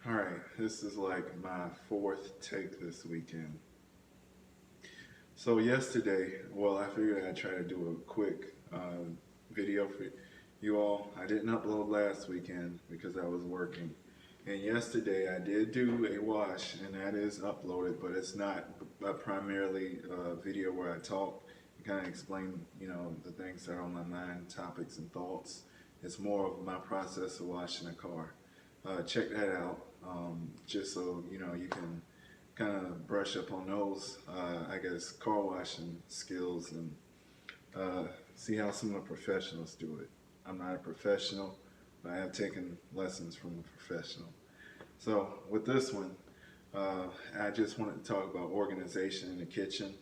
All right, this is like my fourth take this weekend. So yesterday, well, I figured I'd try to do a quick video for you all. I didn't upload last weekend because I was working. And yesterday I did do a wash, and that is uploaded, but it's not primarily a video where I talk and kind of explain, the things that are on my mind, topics and thoughts. It's more of my process of washing a car. Check that out, just so you can kind of brush up on those, I guess, car washing skills and see how some of the professionals do it. I'm not a professional, but I have taken lessons from a professional. So with this one, I just wanted to talk about organization in the kitchen,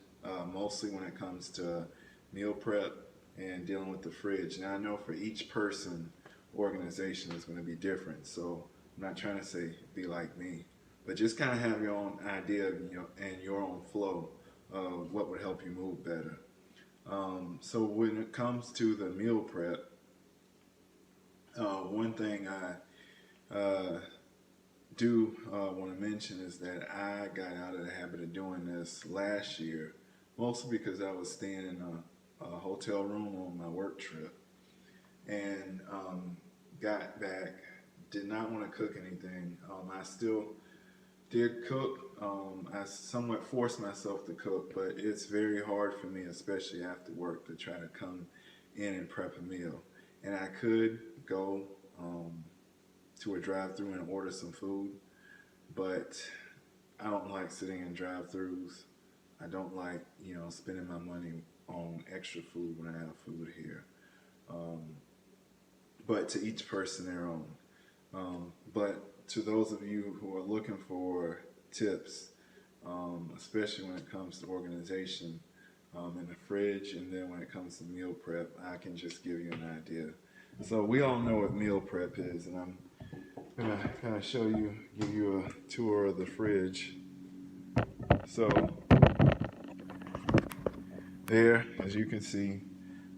mostly when it comes to meal prep and dealing with the fridge. Now I know for each person, organization is going to be different. So I'm not trying to say be like me, but just kind of have your own idea and your own flow of what would help you move better. So when it comes to the meal prep, one thing I do want to mention is that I got out of the habit of doing this last year, mostly because I was staying in a hotel room on my work trip and got back, did not want to cook anything. I still did cook. I somewhat forced myself to cook, but it's very hard for me, especially after work, to try to come in and prep a meal. And I could go to a drive-through and order some food, but I don't like sitting in drive-throughs. I don't like, spending my money on extra food when I have food here. Um, but to each person their own. But to those of you who are looking for tips, especially when it comes to organization in the fridge, and then when it comes to meal prep, I can just give you an idea. So we all know what meal prep is, and I'm gonna kind of give you a tour of the fridge. So there, as you can see,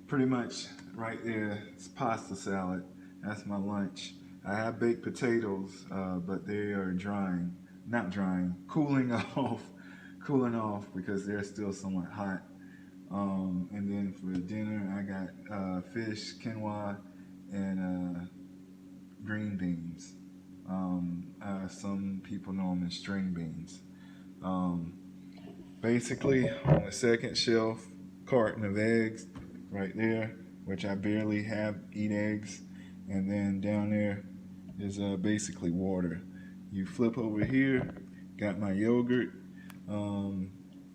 pretty much right there, it's pasta salad. That's my lunch. I have baked potatoes, but they are drying, not drying, cooling off, cooling off because they're still somewhat hot. And then for dinner, I got fish, quinoa, and green beans. Some people know them as string beans. Um, Basically, on the second shelf, carton of eggs right there, which I barely eat eggs. And then down there is basically water. You flip over here, got my yogurt, um,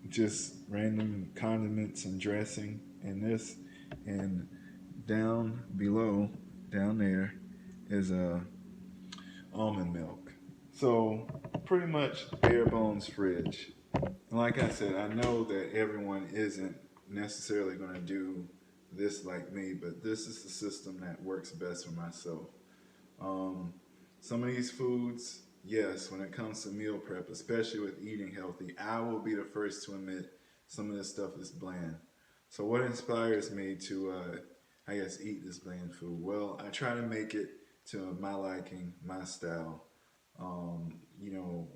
just random condiments and dressing in this. And down below, down there, is almond milk. So pretty much bare bones fridge. And like I said, I know that everyone isn't necessarily going to do this like me, but this is the system that works best for myself. Um, some of these foods, yes, when it comes to meal prep, especially with eating healthy, I will be the first to admit some of this stuff is bland. So what inspires me to, I guess, eat this bland food? Well, I try to make it to my liking, my style.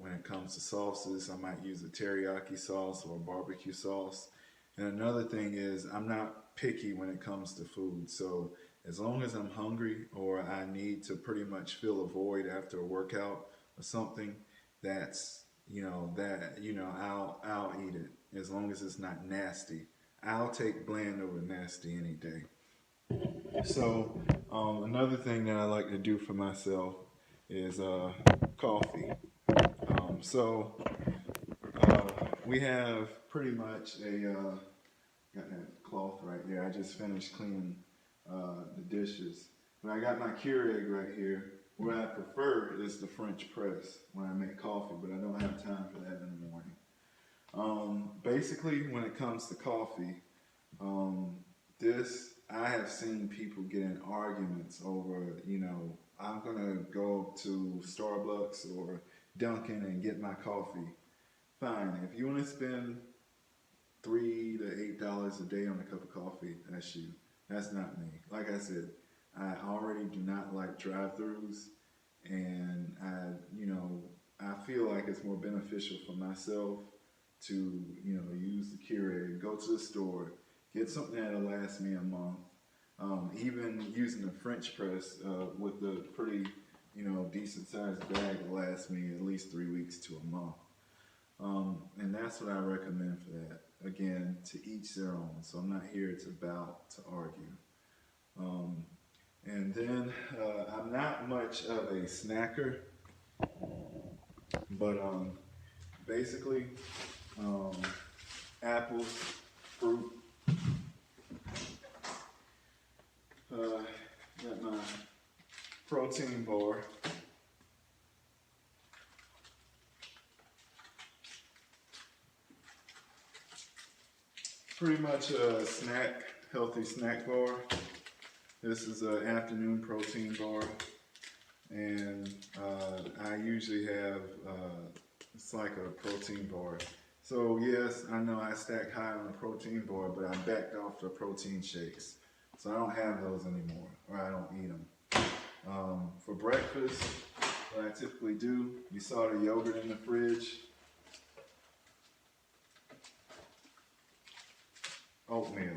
When it comes to sauces, I might use a teriyaki sauce or a barbecue sauce. And another thing is, I'm not picky when it comes to food. So as long as I'm hungry or I need to pretty much fill a void after a workout or something, I'll eat it as long as it's not nasty. I'll take bland over nasty any day. So another thing that I like to do for myself is coffee. So we have pretty much got that cloth right there. I just finished cleaning the dishes. But I got my Keurig right here. What I prefer is the French press when I make coffee, but I don't have time for that in the morning. Basically, when it comes to coffee, um, this I have seen people get in arguments over. I'm gonna go to Starbucks or Dunkin' and get my coffee. Fine. If you want to spend $3 to $8 a day on a cup of coffee, that's you. That's not me. Like I said, I already do not like drive-throughs, and I feel like it's more beneficial for myself to, use the Keurig, go to the store, get something that'll last me a month. Even using the French press with the pretty, decent sized bag will last me at least 3 weeks to a month. And that's what I recommend for that. Again, to each their own. So I'm not here to argue. Um, and then I'm not much of a snacker, but basically, um, apples, fruit, got my protein bar. Pretty much a healthy snack bar. This is an afternoon protein bar, and I usually have, it's like a protein bar. So yes, I know I stack high on the protein bar, but I backed off the protein shakes. So I don't have those anymore, or I don't eat them. For breakfast, what I typically do, you saw the yogurt in the fridge. Oatmeal.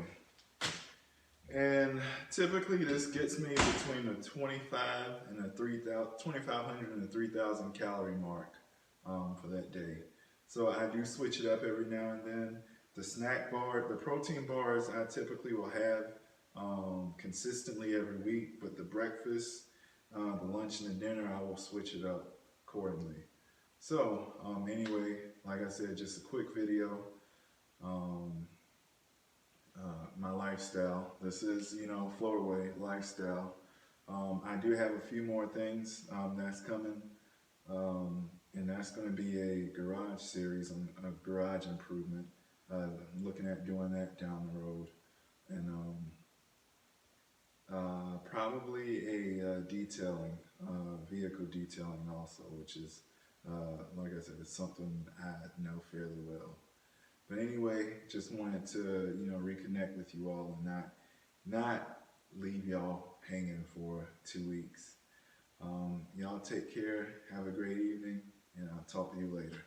And typically this gets me between the 2,500 and the 3,000 calorie mark for that day. So I do switch it up every now and then. The snack bar, the protein bars I typically will have consistently every week, but the breakfast, the lunch and the dinner, I will switch it up accordingly. So anyway, like I said, just a quick video. My lifestyle. This is, Floataway lifestyle. I do have a few more things that's coming, and that's going to be a garage series on a garage improvement. I'm looking at doing that down the road, and probably a detailing, vehicle detailing also, which is, like I said, it's something I know fairly well. But anyway, just wanted to, reconnect with you all and not leave y'all hanging for 2 weeks. Y'all take care, have a great evening, and I'll talk to you later.